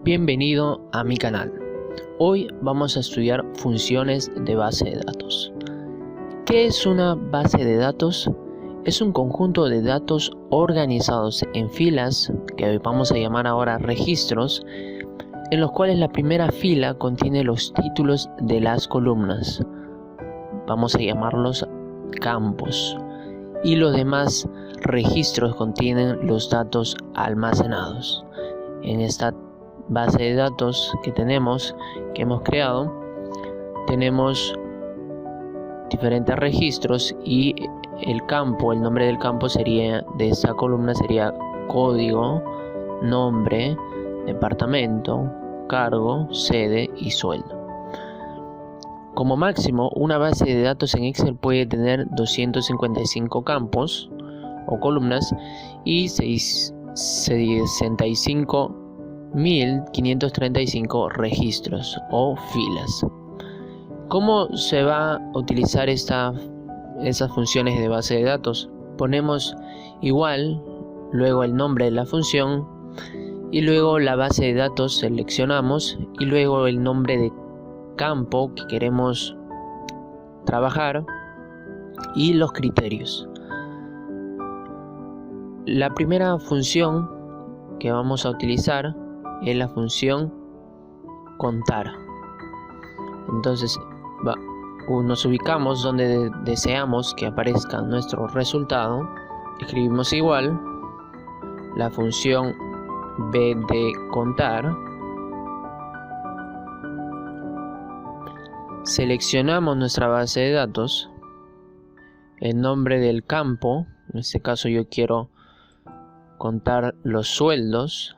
Bienvenido a mi canal. Hoy vamos a estudiar funciones de base de datos. ¿Qué es una base de datos? Es un conjunto de datos organizados en filas, que vamos a llamar ahora registros, en los cuales la primera fila contiene los títulos de las columnas. Vamos a llamarlos campos. Y los demás registros contienen los datos almacenados. En esta base de datos que hemos creado, tenemos diferentes registros y el nombre del campo de esta columna sería código, nombre, departamento, cargo, sede y sueldo. Como máximo, una base de datos en Excel puede tener 255 campos o columnas y 65.535 registros o filas. ¿Cómo se va a utilizar esas funciones de base de datos? Ponemos igual, luego el nombre de la función y luego la base de datos seleccionamos y luego el nombre de campo que queremos trabajar y los criterios. La primera función que vamos a utilizar es la función contar. Entonces nos ubicamos donde deseamos que aparezca nuestro resultado. Escribimos igual la función b de contar. Seleccionamos nuestra base de datos, el nombre del campo, en este caso yo quiero contar los sueldos,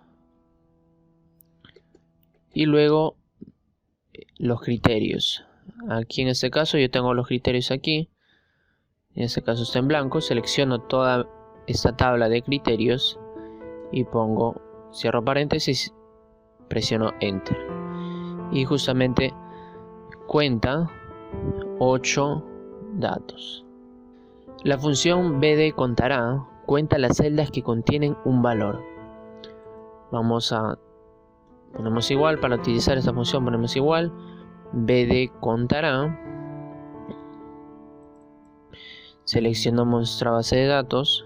y luego los criterios. Aquí en este caso yo tengo los criterios aquí, en este caso está en blanco. Selecciono toda esta tabla de criterios y cierro paréntesis, presiono enter y justamente cuenta 8 datos. La función b de contará cuenta las celdas que contienen un valor. Ponemos igual, para utilizar esta función ponemos igual b de contará. Seleccionamos nuestra base de datos,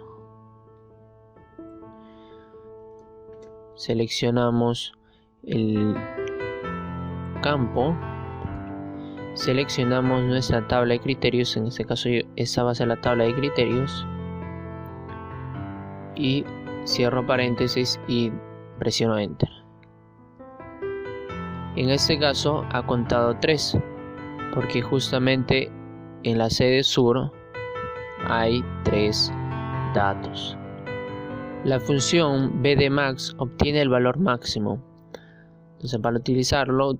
seleccionamos el campo, seleccionamos nuestra tabla de criterios, en este caso esta va a ser la tabla de criterios, y cierro paréntesis y presiono enter. En este caso ha contado 3 porque justamente en la sede sur hay 3 datos. La función b de max obtiene el valor máximo. Entonces, para utilizarlo,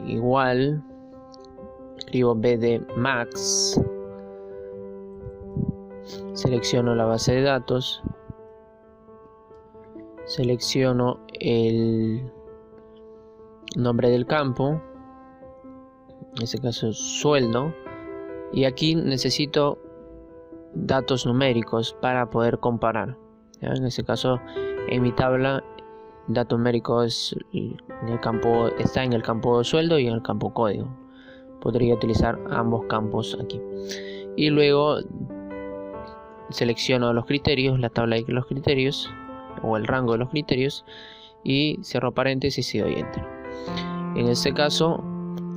igual escribo b de max, selecciono la base de datos, selecciono el nombre del campo, en este caso sueldo, y aquí necesito datos numéricos para poder comparar. ¿Ya? En este caso, en mi tabla, dato numérico está en el campo sueldo y en el campo código. Podría utilizar ambos campos aquí. Y luego selecciono los criterios, la tabla de los criterios o el rango de los criterios, y cierro paréntesis y doy enter. En este caso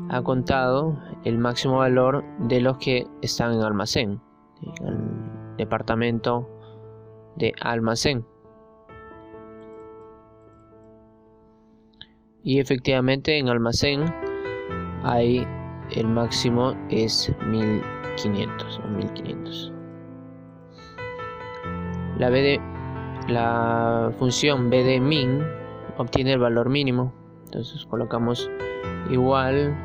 ha contado el máximo valor de los que están en almacén, en el departamento de almacén, y efectivamente en almacén el máximo es 1500. La función b de min obtiene el valor mínimo. Entonces colocamos igual,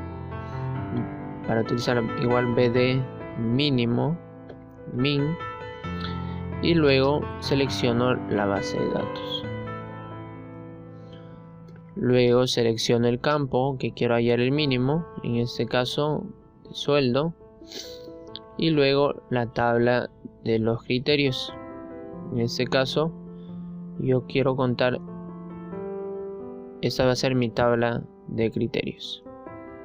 para utilizar igual b de mínimo, min, y luego selecciono la base de datos. Luego selecciono el campo que quiero hallar el mínimo, en este caso sueldo, y luego la tabla de los criterios. En este caso yo quiero contar esta va a ser mi tabla de criterios.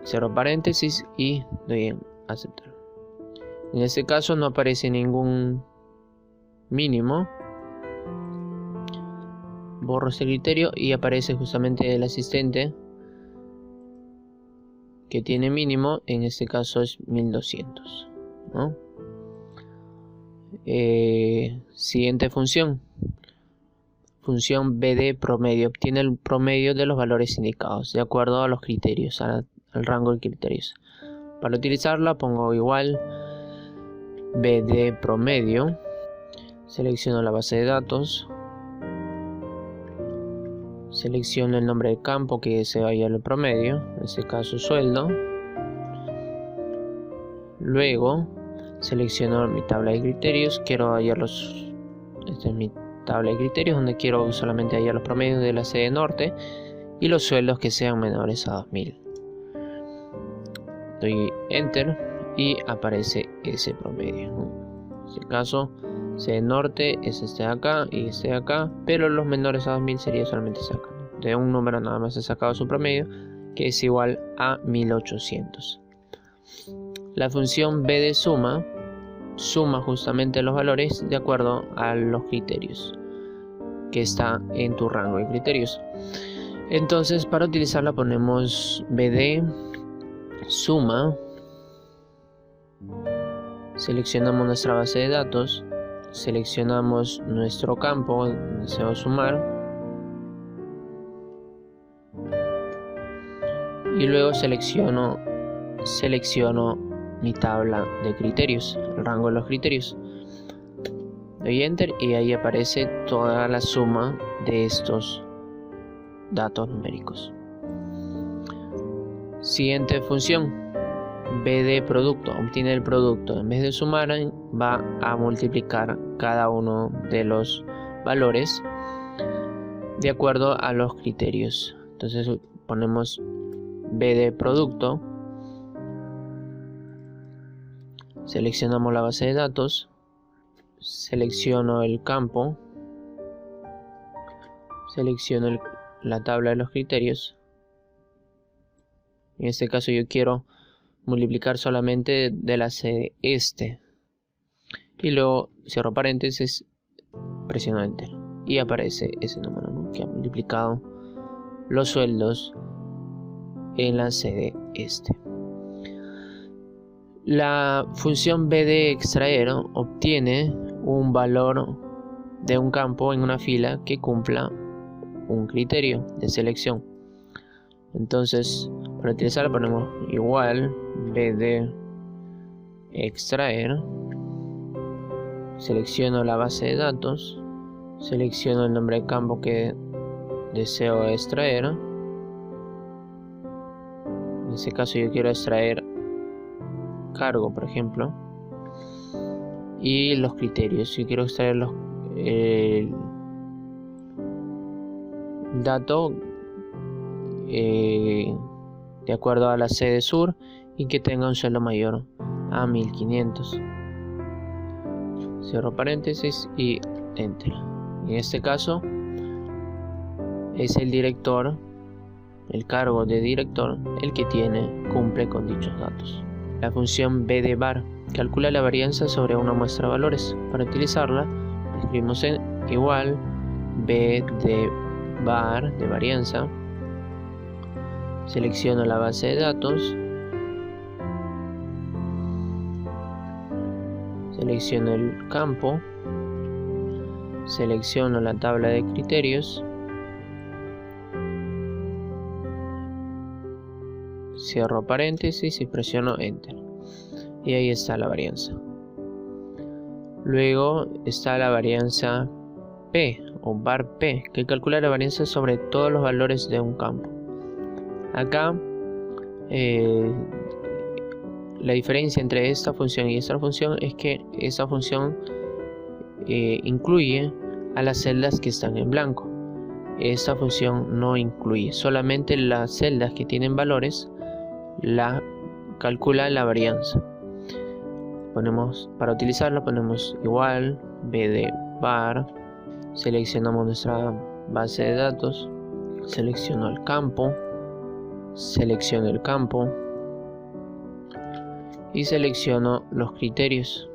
Cierro paréntesis y doy en aceptar. En este caso no aparece ningún mínimo. Borro este criterio y aparece justamente el asistente que tiene mínimo, en este caso es 1200, ¿no? Siguiente función. Función BD promedio. Obtiene el promedio de los valores indicados de acuerdo a los criterios, al rango de criterios. Para utilizarla pongo igual BD promedio. Selecciono la base de datos. Selecciono el nombre del campo que se vaya al promedio, en este caso sueldo. Luego selecciono mi tabla de criterios. Quiero hallarlos. Esta es mi tabla de criterios donde quiero solamente hallar los promedios de la sede norte y los sueldos que sean menores a 2000. Doy enter y aparece ese promedio. En este caso, sede norte es este de acá y este de acá, pero los menores a 2000 sería solamente este de acá. De un número nada más he sacado su promedio, que es igual a 1800. La función B de suma justamente los valores de acuerdo a los criterios que está en tu rango de criterios. Entonces, para utilizarla ponemos BD suma. Seleccionamos nuestra base de datos. Seleccionamos nuestro campo, deseo sumar. Y luego selecciono mi tabla de criterios, el rango de los criterios. Doy enter y ahí aparece toda la suma de estos datos numéricos. Siguiente función, BD producto. Obtiene el producto. En vez de sumar, va a multiplicar cada uno de los valores de acuerdo a los criterios. Entonces ponemos BD producto. Seleccionamos la base de datos. Selecciono el campo. Selecciono la tabla de los criterios. En este caso yo quiero multiplicar solamente de la sede este. Y luego cierro paréntesis, presiono enter. Y aparece ese número, ¿no?, que ha multiplicado los sueldos en la sede este. La función BD extraer obtiene un valor de un campo en una fila que cumpla un criterio de selección. Entonces, para utilizarla ponemos igual BD extraer. Selecciono la base de datos. Selecciono el nombre de campo que deseo extraer. En este caso yo quiero extraer cargo, por ejemplo, y los criterios. Si quiero extraer el dato de acuerdo a la sede sur y que tenga un sueldo mayor a 1500. Cierro paréntesis y enter. En este caso es el director, el cargo de director, el que cumple con dichos datos. La función BD_var calcula la varianza sobre una muestra de valores. Para utilizarla, escribimos en igual BD_var de varianza. Selecciono la base de datos. Selecciono el campo. Selecciono la tabla de criterios. Cierro paréntesis y presiono enter. Y ahí está la varianza. Luego está la varianza P o var P, que calcula la varianza sobre todos los valores de un campo. Acá la diferencia entre esta función y esta función es que esta función incluye a las celdas que están en blanco. Esta función no incluye, solamente las celdas que tienen valores calcula la varianza. Para utilizarla ponemos igual BD_var. Seleccionamos nuestra base de datos, Selecciono el campo, selecciono el campo y selecciono los criterios.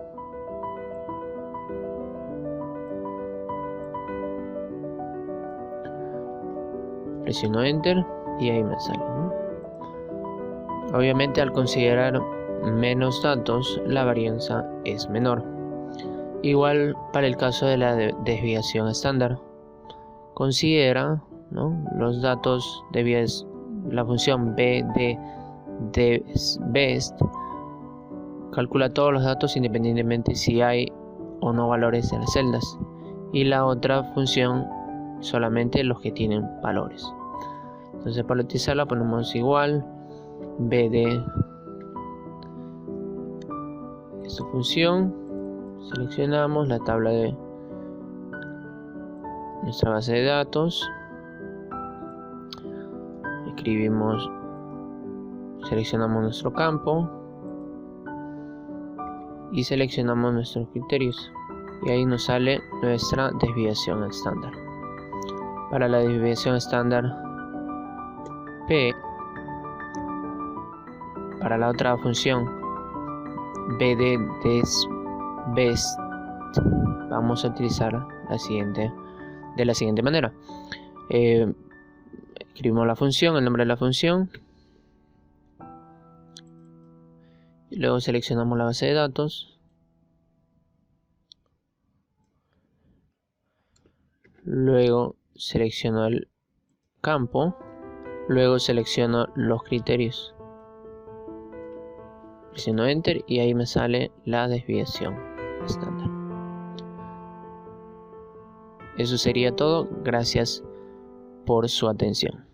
Presiono Enter y ahí me sale, ¿no? Obviamente, al considerar menos datos, la varianza es menor. Igual para el caso de la desviación estándar. Considera, ¿no?, los datos de la función best, calcula todos los datos independientemente si hay o no valores en las celdas, y la otra función solamente los que tienen valores. Entonces, para utilizarla ponemos igual bd esta función, seleccionamos la tabla de nuestra base de datos, escribimos, seleccionamos nuestro campo y seleccionamos nuestros criterios, y ahí nos sale nuestra desviación estándar. Para la desviación estándar P, para la otra función bd_best, vamos a utilizar de la siguiente manera. Escribimos la función, el nombre de la función, y luego seleccionamos la base de datos, luego selecciono el campo, luego selecciono los criterios, presiono Enter y ahí me sale la desviación estándar. Eso sería todo. Gracias por su atención.